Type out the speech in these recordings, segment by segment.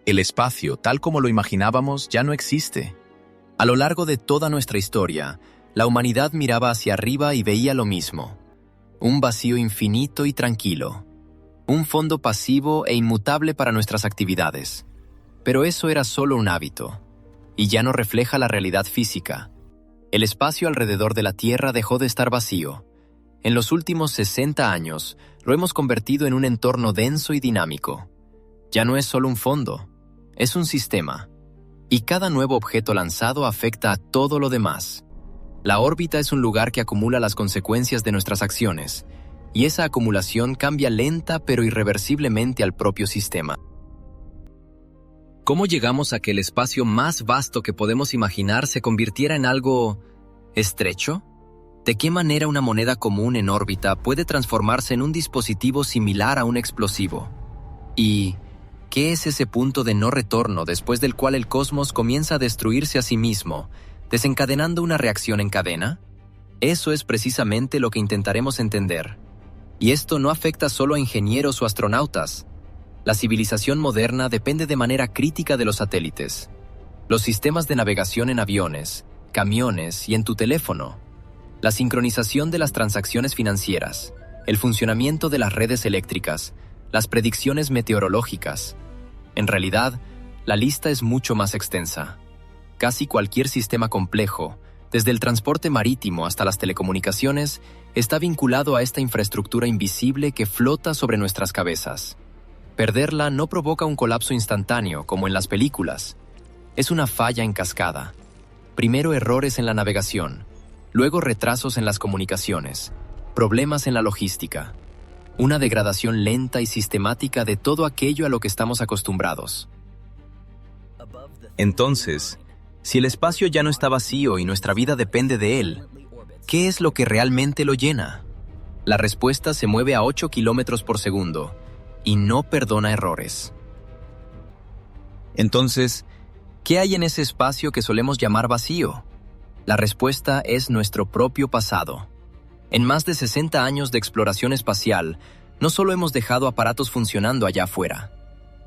El espacio, tal como lo imaginábamos, ya no existe. A lo largo de toda nuestra historia, la humanidad miraba hacia arriba y veía lo mismo. Un vacío infinito y tranquilo. Un fondo pasivo e inmutable para nuestras actividades. Pero eso era solo un hábito, y ya no refleja la realidad física. El espacio alrededor de la Tierra dejó de estar vacío. En los últimos 60 años, lo hemos convertido en un entorno denso y dinámico. Ya no es solo un fondo, es un sistema. Y cada nuevo objeto lanzado afecta a todo lo demás. La órbita es un lugar que acumula las consecuencias de nuestras acciones, y esa acumulación cambia lenta pero irreversiblemente al propio sistema. ¿Cómo llegamos a que el espacio más vasto que podemos imaginar se convirtiera en algo estrecho? ¿De qué manera una moneda común en órbita puede transformarse en un dispositivo similar a un explosivo? ¿Y qué es ese punto de no retorno después del cual el cosmos comienza a destruirse a sí mismo, desencadenando una reacción en cadena? Eso es precisamente lo que intentaremos entender. Y esto no afecta solo a ingenieros o astronautas. La civilización moderna depende de manera crítica de los satélites, los sistemas de navegación en aviones, camiones y en tu teléfono, la sincronización de las transacciones financieras, el funcionamiento de las redes eléctricas, las predicciones meteorológicas. En realidad, la lista es mucho más extensa. Casi cualquier sistema complejo, desde el transporte marítimo hasta las telecomunicaciones, está vinculado a esta infraestructura invisible que flota sobre nuestras cabezas. Perderla no provoca un colapso instantáneo, como en las películas. Es una falla en cascada. Primero errores en la navegación, luego retrasos en las comunicaciones, problemas en la logística. Una degradación lenta y sistemática de todo aquello a lo que estamos acostumbrados. Entonces, si el espacio ya no está vacío y nuestra vida depende de él, ¿qué es lo que realmente lo llena? La respuesta se mueve a 8 kilómetros por segundo y no perdona errores. Entonces, ¿qué hay en ese espacio que solemos llamar vacío? La respuesta es nuestro propio pasado. En más de 60 años de exploración espacial, no solo hemos dejado aparatos funcionando allá afuera,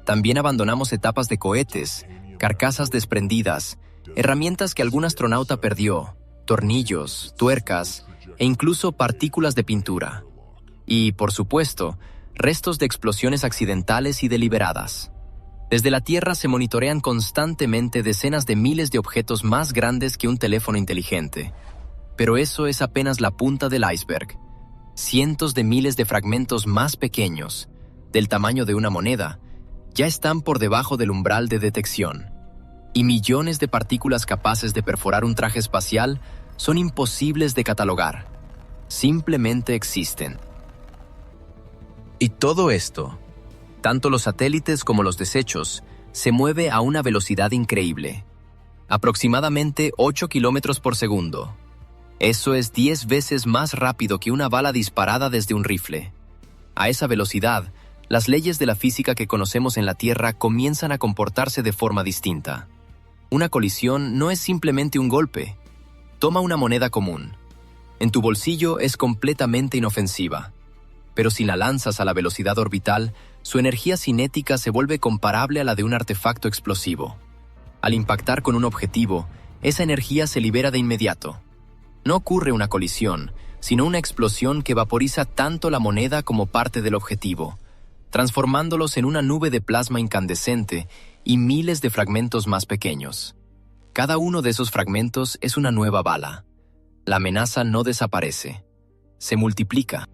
también abandonamos etapas de cohetes, carcasas desprendidas, herramientas que algún astronauta perdió, tornillos, tuercas e incluso partículas de pintura. Y, por supuesto, restos de explosiones accidentales y deliberadas. Desde la Tierra se monitorean constantemente decenas de miles de objetos más grandes que un teléfono inteligente. Pero eso es apenas la punta del iceberg. Cientos de miles de fragmentos más pequeños, del tamaño de una moneda, ya están por debajo del umbral de detección. Y millones de partículas capaces de perforar un traje espacial son imposibles de catalogar. Simplemente existen. Y todo esto, tanto los satélites como los desechos, se mueve a una velocidad increíble. Aproximadamente 8 kilómetros por segundo. Eso es 10 veces más rápido que una bala disparada desde un rifle. A esa velocidad, las leyes de la física que conocemos en la Tierra comienzan a comportarse de forma distinta. Una colisión no es simplemente un golpe. Toma una moneda común. En tu bolsillo es completamente inofensiva. Pero si la lanzas a la velocidad orbital, su energía cinética se vuelve comparable a la de un artefacto explosivo. Al impactar con un objetivo, esa energía se libera de inmediato. No ocurre una colisión, sino una explosión que vaporiza tanto la moneda como parte del objetivo, transformándolos en una nube de plasma incandescente y miles de fragmentos más pequeños. Cada uno de esos fragmentos es una nueva bala. La amenaza no desaparece, se multiplica.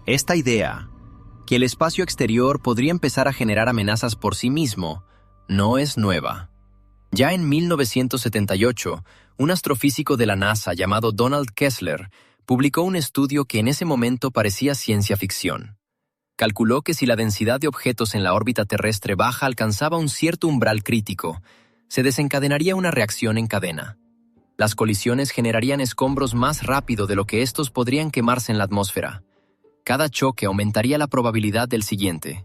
Esta idea, que el espacio exterior podría empezar a generar amenazas por sí mismo, no es nueva. Ya en 1978, un astrofísico de la NASA llamado Donald Kessler publicó un estudio que en ese momento parecía ciencia ficción. Calculó que si la densidad de objetos en la órbita terrestre baja alcanzaba un cierto umbral crítico, se desencadenaría una reacción en cadena. Las colisiones generarían escombros más rápido de lo que estos podrían quemarse en la atmósfera. Cada choque aumentaría la probabilidad del siguiente.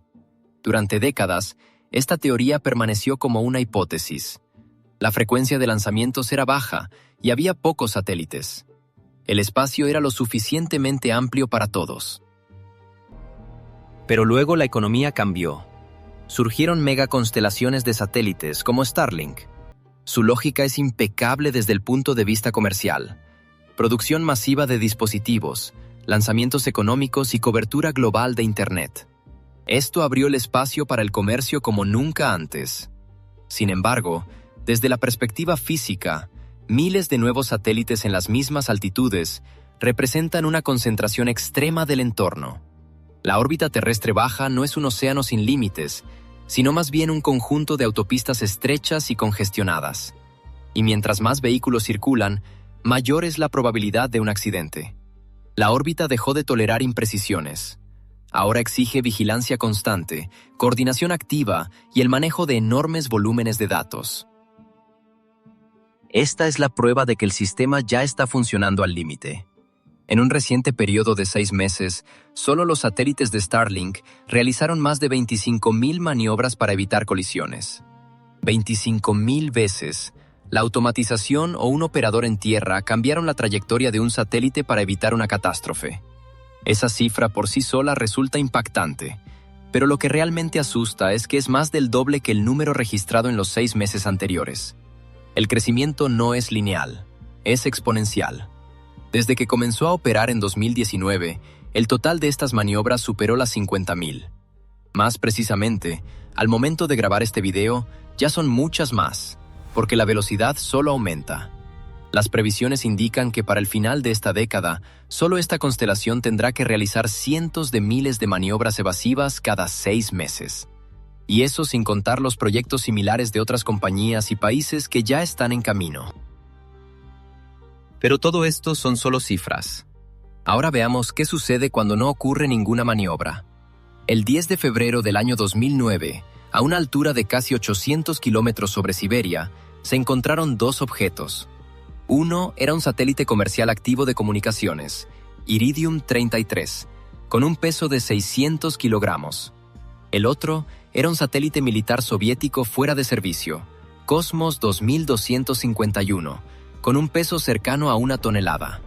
Durante décadas, esta teoría permaneció como una hipótesis. La frecuencia de lanzamientos era baja y había pocos satélites. El espacio era lo suficientemente amplio para todos. Pero luego la economía cambió. surgieron megaconstelaciones de satélites como Starlink. Su lógica es impecable desde el punto de vista comercial. Producción masiva de dispositivos, lanzamientos económicos y cobertura global de Internet. Esto abrió el espacio para el comercio como nunca antes. Sin embargo, desde la perspectiva física, miles de nuevos satélites en las mismas altitudes representan una concentración extrema del entorno. La órbita terrestre baja no es un océano sin límites, sino más bien un conjunto de autopistas estrechas y congestionadas. Y mientras más vehículos circulan, mayor es la probabilidad de un accidente. La órbita dejó de tolerar imprecisiones. Ahora exige vigilancia constante, coordinación activa y el manejo de enormes volúmenes de datos. Esta es la prueba de que el sistema ya está funcionando al límite. En un reciente periodo de 6 meses, solo los satélites de Starlink realizaron más de 25.000 maniobras para evitar colisiones. 25.000 veces. La automatización o un operador en tierra cambiaron la trayectoria de un satélite para evitar una catástrofe. Esa cifra por sí sola resulta impactante, pero lo que realmente asusta es que es más del doble que el número registrado en los 6 meses anteriores. El crecimiento no es lineal, es exponencial. Desde que comenzó a operar en 2019, el total de estas maniobras superó las 50.000. Más precisamente, al momento de grabar este video, ya son muchas más, porque la velocidad solo aumenta. Las previsiones indican que para el final de esta década, solo esta constelación tendrá que realizar cientos de miles de maniobras evasivas cada 6 meses. Y eso sin contar los proyectos similares de otras compañías y países que ya están en camino. Pero todo esto son solo cifras. Ahora veamos qué sucede cuando no ocurre ninguna maniobra. El 10 de febrero del año 2009, a una altura de casi 800 kilómetros sobre Siberia, se encontraron 2 objetos. Uno era un satélite comercial activo de comunicaciones, Iridium 33, con un peso de 600 kilogramos. El otro era un satélite militar soviético fuera de servicio, Cosmos 2251, con un peso cercano a 1 tonelada.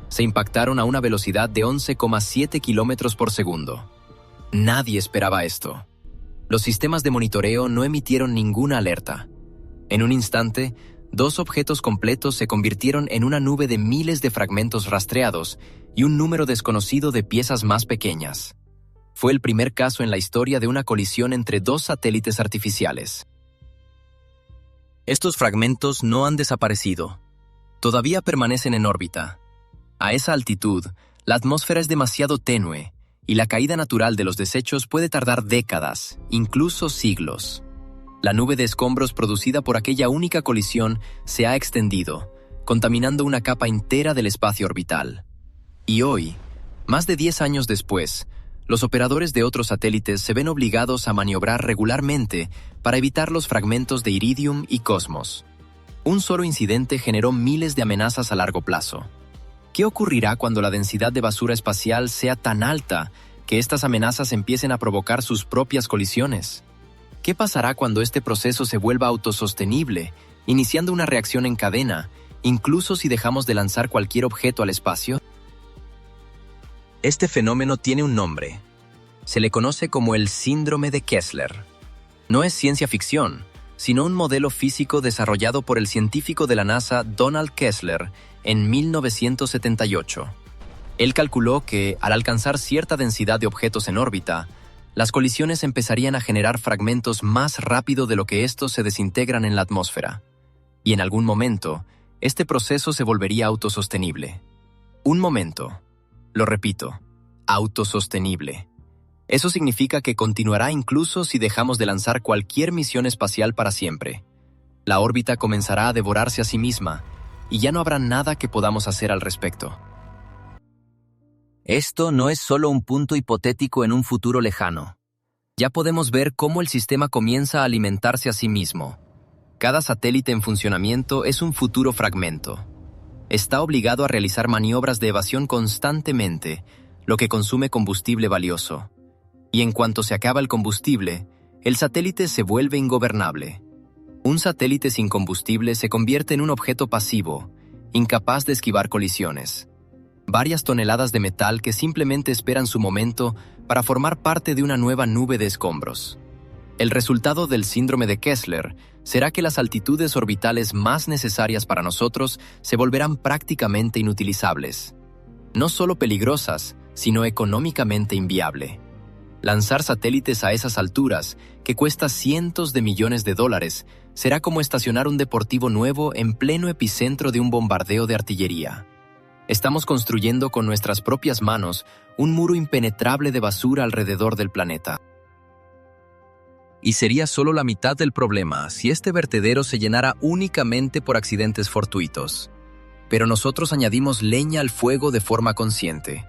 Se impactaron a una velocidad de 11,7 kilómetros por segundo. Nadie esperaba esto. Los sistemas de monitoreo no emitieron ninguna alerta. En un instante, 2 objetos completos se convirtieron en una nube de miles de fragmentos rastreados y un número desconocido de piezas más pequeñas. Fue el primer caso en la historia de una colisión entre 2 satélites artificiales. Estos fragmentos no han desaparecido. Todavía permanecen en órbita. A esa altitud, la atmósfera es demasiado tenue y la caída natural de los desechos puede tardar décadas, incluso siglos. La nube de escombros producida por aquella única colisión se ha extendido, contaminando una capa entera del espacio orbital. Y hoy, más de 10 años después, los operadores de otros satélites se ven obligados a maniobrar regularmente para evitar los fragmentos de Iridium y Cosmos. Un solo incidente generó miles de amenazas a largo plazo. ¿Qué ocurrirá cuando la densidad de basura espacial sea tan alta que estas amenazas empiecen a provocar sus propias colisiones? ¿Qué pasará cuando este proceso se vuelva autosostenible, iniciando una reacción en cadena, incluso si dejamos de lanzar cualquier objeto al espacio? Este fenómeno tiene un nombre. Se le conoce como el síndrome de Kessler. No es ciencia ficción, sino un modelo físico desarrollado por el científico de la NASA Donald Kessler en 1978. Él calculó que, al alcanzar cierta densidad de objetos en órbita, las colisiones empezarían a generar fragmentos más rápido de lo que estos se desintegran en la atmósfera. Y en algún momento, este proceso se volvería autosostenible. Un momento. Lo repito, autosostenible. Eso significa que continuará incluso si dejamos de lanzar cualquier misión espacial para siempre. La órbita comenzará a devorarse a sí misma, y ya no habrá nada que podamos hacer al respecto. Esto no es solo un punto hipotético en un futuro lejano. Ya podemos ver cómo el sistema comienza a alimentarse a sí mismo. Cada satélite en funcionamiento es un futuro fragmento. Está obligado a realizar maniobras de evasión constantemente, lo que consume combustible valioso. Y en cuanto se acaba el combustible, el satélite se vuelve ingobernable. Un satélite sin combustible se convierte en un objeto pasivo, incapaz de esquivar colisiones. Varias toneladas de metal que simplemente esperan su momento para formar parte de una nueva nube de escombros. El resultado del síndrome de Kessler será que las altitudes orbitales más necesarias para nosotros se volverán prácticamente inutilizables. No solo peligrosas, sino económicamente inviable. Lanzar satélites a esas alturas, que cuesta cientos de millones de dólares, será como estacionar un deportivo nuevo en pleno epicentro de un bombardeo de artillería. Estamos construyendo con nuestras propias manos un muro impenetrable de basura alrededor del planeta. Y sería solo la mitad del problema si este vertedero se llenara únicamente por accidentes fortuitos. Pero nosotros añadimos leña al fuego de forma consciente.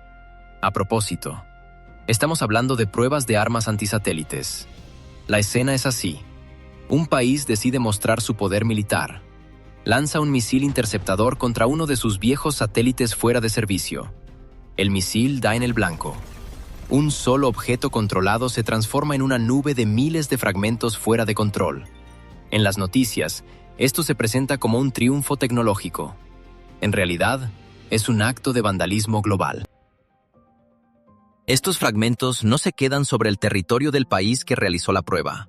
A propósito, estamos hablando de pruebas de armas antisatélites. La escena es así. Un país decide mostrar su poder militar. Lanza un misil interceptador contra uno de sus viejos satélites fuera de servicio. El misil da en el blanco. Un solo objeto controlado se transforma en una nube de miles de fragmentos fuera de control. En las noticias, esto se presenta como un triunfo tecnológico. En realidad, es un acto de vandalismo global. Estos fragmentos no se quedan sobre el territorio del país que realizó la prueba.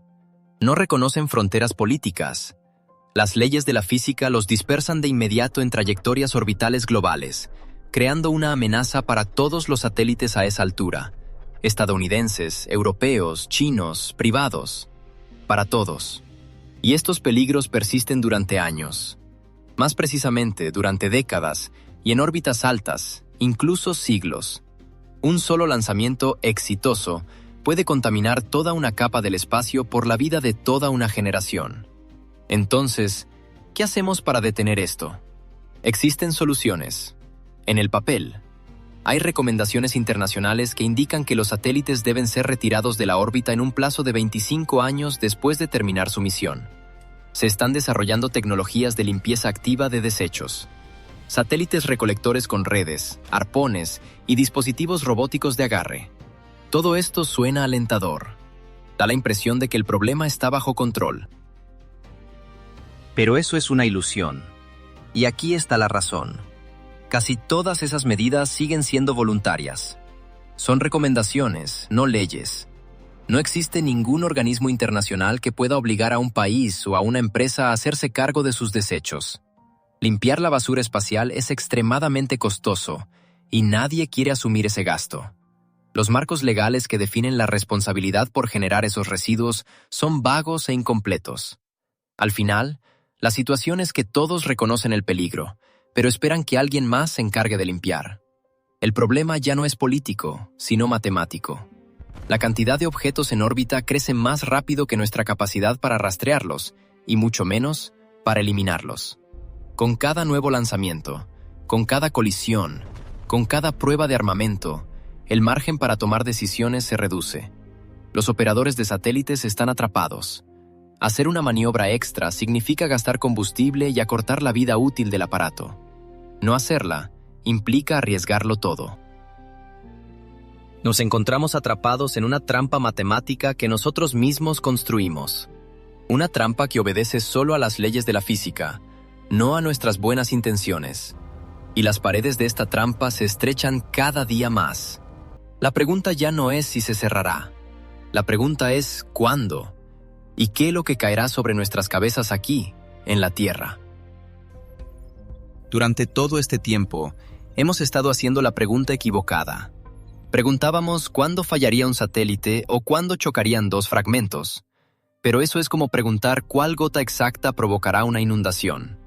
No reconocen fronteras políticas. Las leyes de la física los dispersan de inmediato en trayectorias orbitales globales, creando una amenaza para todos los satélites a esa altura. Estadounidenses, europeos, chinos, privados. Para todos. Y estos peligros persisten durante años. Más precisamente, durante décadas y en órbitas altas, incluso siglos. Un solo lanzamiento exitoso puede contaminar toda una capa del espacio por la vida de toda una generación. Entonces, ¿qué hacemos para detener esto? Existen soluciones. En el papel, hay recomendaciones internacionales que indican que los satélites deben ser retirados de la órbita en un plazo de 25 años después de terminar su misión. Se están desarrollando tecnologías de limpieza activa de desechos. Satélites recolectores con redes, arpones y dispositivos robóticos de agarre. Todo esto suena alentador. Da la impresión de que el problema está bajo control. Pero eso es una ilusión. Y aquí está la razón. Casi todas esas medidas siguen siendo voluntarias. Son recomendaciones, no leyes. No existe ningún organismo internacional que pueda obligar a un país o a una empresa a hacerse cargo de sus desechos. Limpiar la basura espacial es extremadamente costoso y nadie quiere asumir ese gasto. Los marcos legales que definen la responsabilidad por generar esos residuos son vagos e incompletos. Al final, la situación es que todos reconocen el peligro, pero esperan que alguien más se encargue de limpiar. El problema ya no es político, sino matemático. La cantidad de objetos en órbita crece más rápido que nuestra capacidad para rastrearlos, y mucho menos para eliminarlos. Con cada nuevo lanzamiento, con cada colisión, con cada prueba de armamento, el margen para tomar decisiones se reduce. Los operadores de satélites están atrapados. Hacer una maniobra extra significa gastar combustible y acortar la vida útil del aparato. No hacerla implica arriesgarlo todo. Nos encontramos atrapados en una trampa matemática que nosotros mismos construimos. Una trampa que obedece solo a las leyes de la física, no a nuestras buenas intenciones. Y las paredes de esta trampa se estrechan cada día más. La pregunta ya no es si se cerrará. La pregunta es ¿cuándo? ¿Y qué es lo que caerá sobre nuestras cabezas aquí, en la Tierra? Durante todo este tiempo, hemos estado haciendo la pregunta equivocada. Preguntábamos cuándo fallaría un satélite o cuándo chocarían dos fragmentos. Pero eso es como preguntar cuál gota exacta provocará una inundación.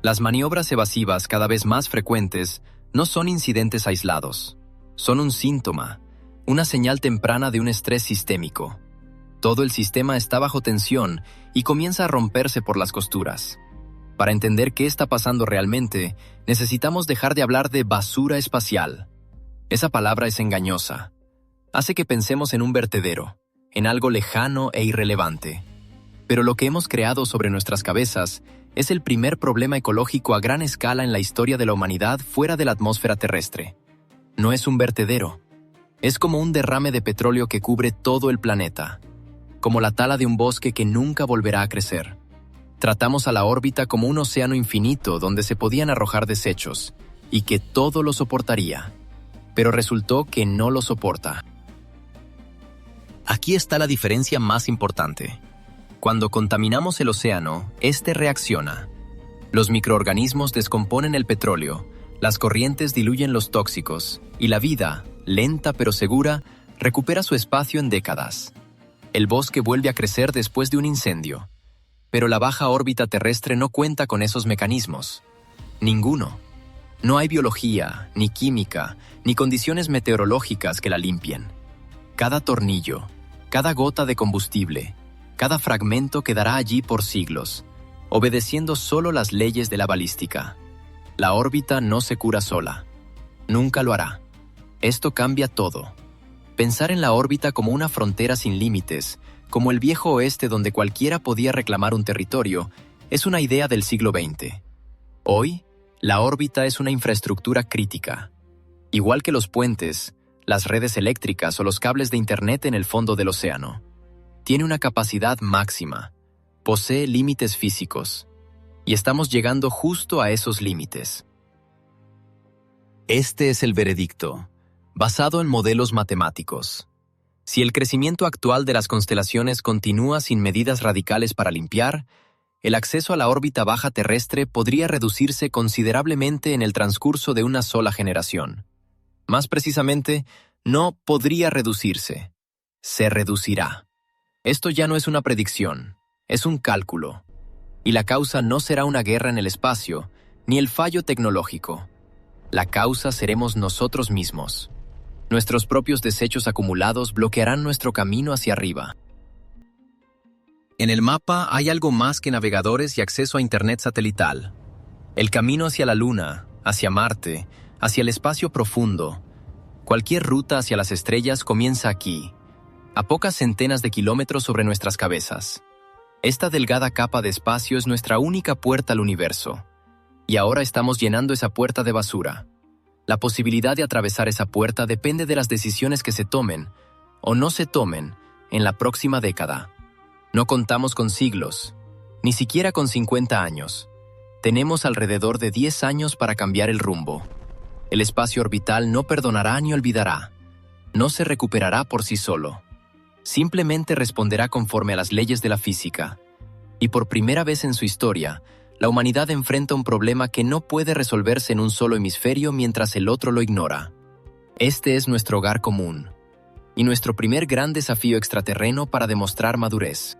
Las maniobras evasivas cada vez más frecuentes no son incidentes aislados. Son un síntoma, una señal temprana de un estrés sistémico. Todo el sistema está bajo tensión y comienza a romperse por las costuras. Para entender qué está pasando realmente, necesitamos dejar de hablar de basura espacial. Esa palabra es engañosa. Hace que pensemos en un vertedero, en algo lejano e irrelevante. Pero lo que hemos creado sobre nuestras cabezas es el primer problema ecológico a gran escala en la historia de la humanidad fuera de la atmósfera terrestre. No es un vertedero. Es como un derrame de petróleo que cubre todo el planeta. Como la tala de un bosque que nunca volverá a crecer. Tratamos a la órbita como un océano infinito donde se podían arrojar desechos y que todo lo soportaría. Pero resultó que no lo soporta. Aquí está la diferencia más importante. Cuando contaminamos el océano, este reacciona. Los microorganismos descomponen el petróleo, las corrientes diluyen los tóxicos, y la vida, lenta pero segura, recupera su espacio en décadas. El bosque vuelve a crecer después de un incendio. Pero la baja órbita terrestre no cuenta con esos mecanismos. Ninguno. No hay biología, ni química, ni condiciones meteorológicas que la limpien. Cada tornillo, cada gota de combustible, cada fragmento quedará allí por siglos, obedeciendo solo las leyes de la balística. La órbita no se cura sola. Nunca lo hará. Esto cambia todo. Pensar en la órbita como una frontera sin límites, como el viejo oeste donde cualquiera podía reclamar un territorio, es una idea del siglo XX. Hoy, la órbita es una infraestructura crítica. Igual que los puentes, las redes eléctricas o los cables de Internet en el fondo del océano. Tiene una capacidad máxima, posee límites físicos, y estamos llegando justo a esos límites. Este es el veredicto, basado en modelos matemáticos. Si el crecimiento actual de las constelaciones continúa sin medidas radicales para limpiar, el acceso a la órbita baja terrestre podría reducirse considerablemente en el transcurso de una sola generación. Más precisamente, no podría reducirse, se reducirá. Esto ya no es una predicción, es un cálculo. Y la causa no será una guerra en el espacio, ni el fallo tecnológico. La causa seremos nosotros mismos. Nuestros propios desechos acumulados bloquearán nuestro camino hacia arriba. En el mapa hay algo más que navegadores y acceso a Internet satelital. El camino hacia la Luna, hacia Marte, hacia el espacio profundo. Cualquier ruta hacia las estrellas comienza aquí, a pocas centenas de kilómetros sobre nuestras cabezas. Esta delgada capa de espacio es nuestra única puerta al universo. Y ahora estamos llenando esa puerta de basura. La posibilidad de atravesar esa puerta depende de las decisiones que se tomen, o no se tomen, en la próxima década. No contamos con siglos, ni siquiera con 50 años. Tenemos alrededor de 10 años para cambiar el rumbo. El espacio orbital no perdonará ni olvidará. No se recuperará por sí solo. Simplemente responderá conforme a las leyes de la física. Y por primera vez en su historia, la humanidad enfrenta un problema que no puede resolverse en un solo hemisferio mientras el otro lo ignora. Este es nuestro hogar común, y nuestro primer gran desafío extraterreno para demostrar madurez.